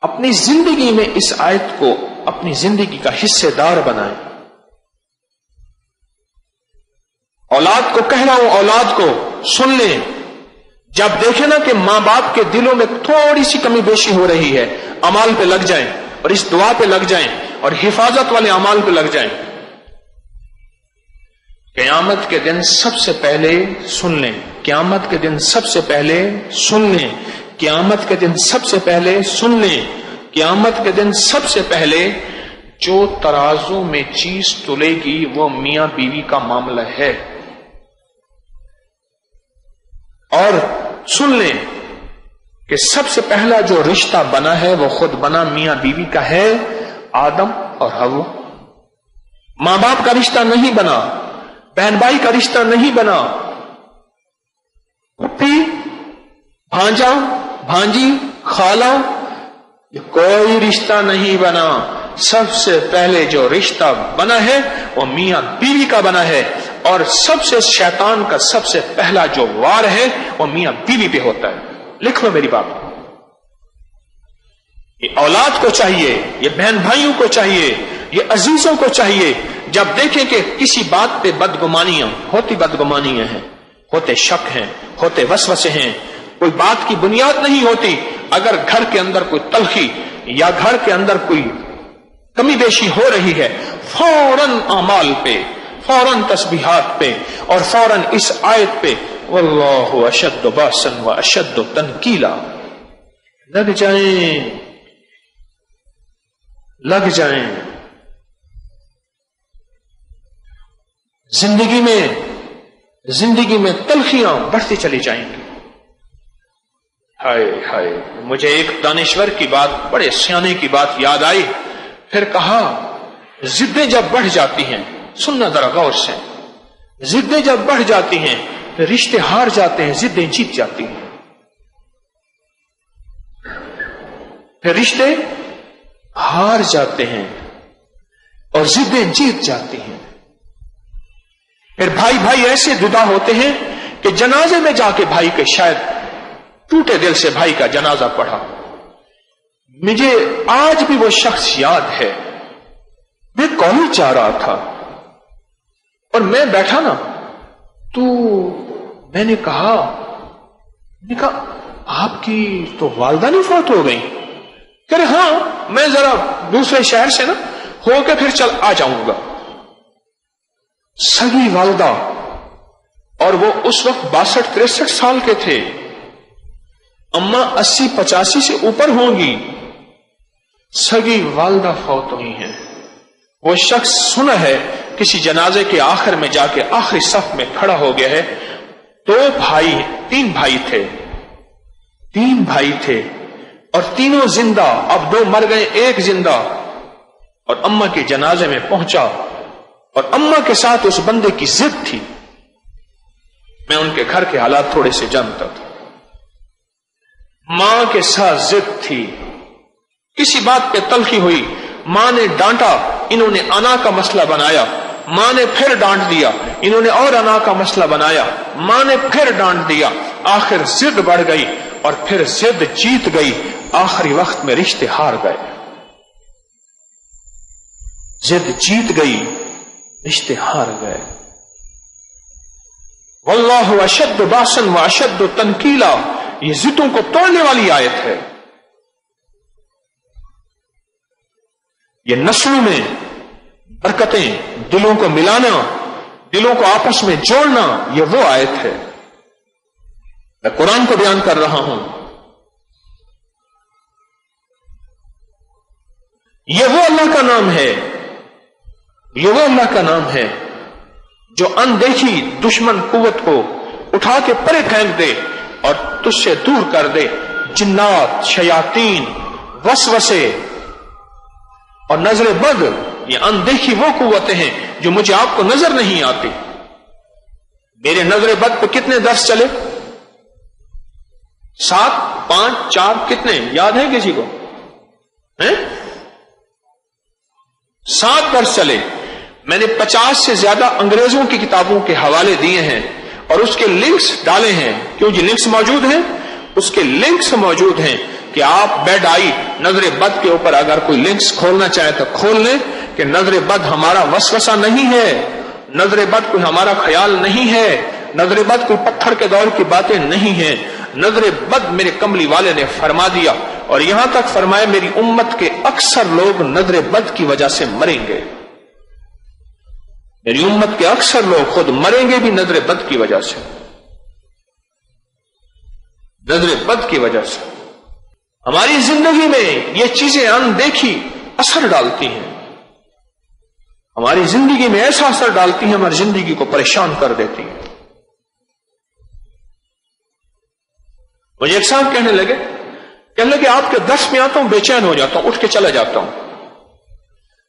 اپنی زندگی میں اس آیت کو اپنی زندگی کا حصے دار بنائیں. اولاد کو کہہ رہا ہوں، اولاد کو سن لیں. جب دیکھیں نا کہ ماں باپ کے دلوں میں تھوڑی سی کمی بیشی ہو رہی ہے، اعمال پہ لگ جائیں اور اس دعا پہ لگ جائیں اور حفاظت والے اعمال پہ لگ جائیں. قیامت کے دن سب سے پہلے سن لیں، قیامت کے دن سب سے پہلے سن لیں، قیامت کے دن سب سے پہلے سن لیں، قیامت کے دن سب سے پہلے جو ترازو میں چیز تلے گی وہ میاں بیوی کا معاملہ ہے. اور سن لیں کہ سب سے پہلا جو رشتہ بنا ہے وہ خود بنا میاں بیوی کا ہے، آدم اور حوا. ماں باپ کا رشتہ نہیں بنا، بہن بھائی کا رشتہ نہیں بنا، پھوپھی، بھانجا، بھانجی، خالہ، یہ کوئی رشتہ نہیں بنا. سب سے پہلے جو رشتہ بنا ہے وہ میاں بیوی کا بنا ہے، اور سب سے شیطان کا سب سے پہلا جو وار ہے وہ میاں بیوی پہ ہوتا ہے. لکھ لو میری بات. یہ اولاد کو چاہیے، یہ بہن بھائیوں کو چاہیے، یہ عزیزوں کو چاہیے، جب دیکھیں کہ کسی بات پہ بدگمانیاں ہوتی، بدگمانیاں ہیں، ہوتے شک ہیں، ہوتے وسوسے ہیں، کوئی بات کی بنیاد نہیں ہوتی، اگر گھر کے اندر کوئی تلخی یا گھر کے اندر کوئی کمی بیشی ہو رہی ہے، فوراً اعمال پہ، فوراً تسبیحات پہ، اور فوراً اس آیت پہ واللہ اشد باسا و اشد تنکیلا لگ جائیں، لگ جائیں. زندگی میں تلخیاں بڑھتی چلی جائیں گی. ہائے ہائے، مجھے ایک دانشور کی بات، بڑے سیانے کی بات یاد آئی. پھر کہا ضدیں جب بڑھ جاتی ہیں، سننا ذرا غور سے، ضدیں جب بڑھ جاتی ہیں پھر رشتے ہار جاتے ہیں، ضدیں جیت جاتی ہیں. پھر رشتے ہار جاتے ہیں اور ضدیں جیت جاتی ہیں. پھر بھائی بھائی ایسے جدا ہوتے ہیں کہ جنازے میں جا کے بھائی کے شاید ٹوٹے دل سے بھائی کا جنازہ پڑھا. مجھے آج بھی وہ شخص یاد ہے. میں کالج جا رہا تھا اور میں بیٹھا نا، تو میں نے کہا آپ کی تو والدہ نہیں فوت ہو گئی؟ کہہ رہے ہاں، میں ذرا دوسرے شہر سے نا ہو کے پھر چل آ جاؤں گا. سگی والدہ، اور وہ اس وقت 62-63 سال کے تھے. اماں 80-85 سے اوپر ہوں گی. سگی والدہ فوت ہوئی ہیں. وہ شخص سنا ہے کسی جنازے کے آخر میں جا کے آخری صف میں کھڑا ہو گیا ہے. 3 بھائی تھے اور تینوں زندہ، اب 2 مر گئے، 1 زندہ. اور اماں کے جنازے میں پہنچا اور اماں کے ساتھ اس بندے کی ضد تھی. میں ان کے گھر کے حالات تھوڑے سے جانتا تھا. ماں کے ساتھ ضد تھی، کسی بات پہ تلخی ہوئی، ماں نے ڈانٹا، انہوں نے انا کا مسئلہ بنایا. ماں نے پھر ڈانٹ دیا، انہوں نے اور انا کا مسئلہ بنایا. ماں نے پھر ڈانٹ دیا، آخر ضد بڑھ گئی اور پھر ضد جیت گئی. آخری وقت میں رشتے ہار گئے. ضد جیت گئی، رشتے ہار گئے. واللہ اشد باسا و اشد تنکیلا، یہ ضدوں کو توڑنے والی آیت ہے. یہ نسلوں میں برکتیں، دلوں کو ملانا، دلوں کو آپس میں جوڑنا، یہ وہ آیت ہے. میں قرآن کو بیان کر رہا ہوں. یہ وہ اللہ کا نام ہے، یہ وہ اللہ کا نام ہے جو اندیکھی دشمن قوت کو اٹھا کے پرے پھینک دے اور تجھ سے دور کر دے. جنات، شیاطین، وسوسے اور نظر بد، یہ اندیکھی وہ قوتیں ہیں جو مجھے آپ کو نظر نہیں آتی. میرے نظر بد پہ کتنے درس چلے؟ 7، 5، 4 کتنے یاد ہیں کسی کو؟ 7 درس چلے. میں نے 50 سے زیادہ انگریزوں کی کتابوں کے حوالے دیے ہیں اور اس کے لنکس ڈالے ہیں. کیوں جی لنکس موجود ہیں؟ اس کے لنکس موجود ہیں کہ کہ آپ بیڈ آئی نظر بد کے اوپر اگر کوئی لنکس کھولنا چاہے تو کھول لیں کہ نظر بد ہمارا وسوسہ نہیں ہے، نظر بد کوئی ہمارا خیال نہیں ہے، نظر بد کوئی پتھر کے دور کی باتیں نہیں ہیں. نظر بد میرے کملی والے نے فرما دیا، اور یہاں تک فرمایا میری امت کے اکثر لوگ نظر بد کی وجہ سے مریں گے. میری امت کے اکثر لوگ خود مریں گے بھی نظر بد کی وجہ سے، نظر بد کی وجہ سے. ہماری زندگی میں یہ چیزیں اندیکھی اثر ڈالتی ہیں، ہماری زندگی میں ایسا اثر ڈالتی ہیں، ہماری زندگی کو پریشان کر دیتی ہیں. مجھے ایک صاحب کہنے لگے آپ کے درس میں آتا ہوں بے چین ہو جاتا ہوں، اٹھ کے چلا جاتا ہوں،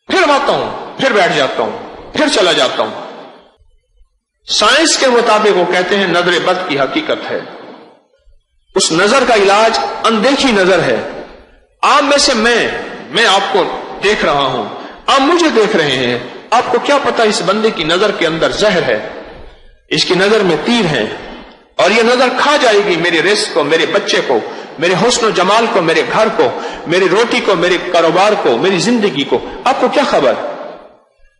پھر آتا ہوں، پھر بیٹھ جاتا ہوں، پھر چلا جاتا ہوں. سائنس کے مطابق وہ کہتے ہیں نظر بد کی حقیقت ہے، اس نظر کا علاج اندیکھی نظر ہے. آپ میں سے میں آپ کو دیکھ رہا ہوں، آپ مجھے دیکھ رہے ہیں، آپ کو کیا پتا اس بندے کی نظر کے اندر زہر ہے، اس کی نظر میں تیر ہے، اور یہ نظر کھا جائے گی میرے رزق کو، میرے بچے کو، میرے حسن و جمال کو، میرے گھر کو، میری روٹی کو، میرے کاروبار کو، میری زندگی کو. آپ کو کیا خبر؟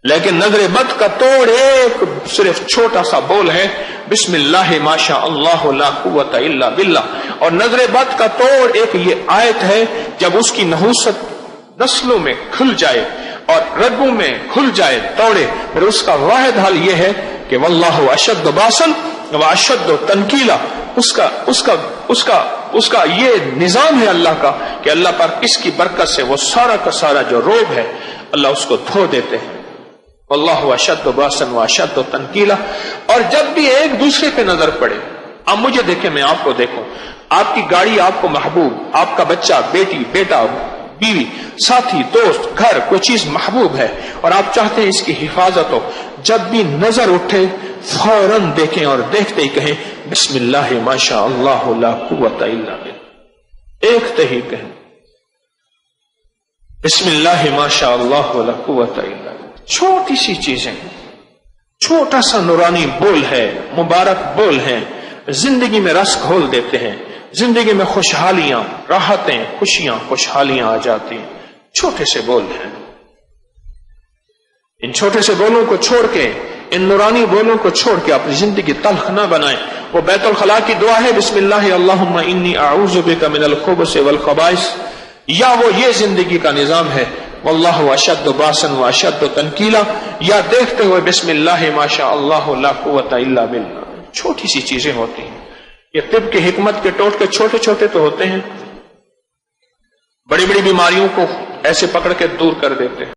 لیکن نظر بد کا توڑ ایک صرف چھوٹا سا بول ہے، بسم اللہ ما شاء اللہ لا قوت الا باللہ. اور نظر بد کا توڑ ایک یہ آیت ہے، جب اس کی نحوست نسلوں میں کھل جائے اور رگوں میں کھل جائے توڑے، پھر اس کا واحد حل یہ ہے کہ واللہ اشد باسن واشد تنکیلا. اس کا یہ نظام ہے اللہ کا کہ اللہ پر اس کی برکت سے وہ سارا کا سارا جو روگ ہے اللہ اس کو دھو دیتے ہیں. واللہ اشد باسن واشد تنکیلا. اور جب بھی ایک دوسرے پہ نظر پڑے، آپ مجھے دیکھیں میں آپ کو دیکھوں، آپ کی گاڑی آپ کو محبوب، آپ کا بچہ، بیٹی، بیٹا، بیوی، ساتھی، دوست، گھر، کوئی چیز محبوب ہے اور آپ چاہتے ہیں اس کی حفاظت ہو، جب بھی نظر اٹھے فوراً دیکھیں اور دیکھتے ہی کہیں بسم اللہ ما شاء اللہ لا قوت الا باللہ. دیکھتے ہی کہیں بسم اللہ ما شاء اللہ لا قوت الا باللہ. چھوٹی سی چیزیں، چھوٹا سا نورانی بول ہے، مبارک بول ہیں، زندگی میں رس گھول دیتے ہیں، زندگی میں خوشحالیاں، راحتیں، خوشیاں، خوشحالیاں آ جاتی ہیں. چھوٹے سے بول ہیں. ان چھوٹے سے بولوں کو چھوڑ کے، ان نورانی بولوں کو چھوڑ کے اپنی زندگی تلخ نہ بنائیں. وہ بیت الخلاء کی دعا ہے بسم اللہ اللہم انی اعوذ بک من الخبث والخبائث، یا وہ یہ زندگی کا نظام ہے واللہ اشد باسن واشد تنکیلا، یا دیکھتے ہوئے بسم اللہ ما شاء اللہ لا قوت الا باللہ. چھوٹی سی چیزیں ہوتی ہیں. یہ طب کی حکمت کے ٹوٹکے چھوٹے چھوٹے تو ہوتے ہیں، بڑی بڑی بیماریوں کو ایسے پکڑ کے دور کر دیتے ہیں.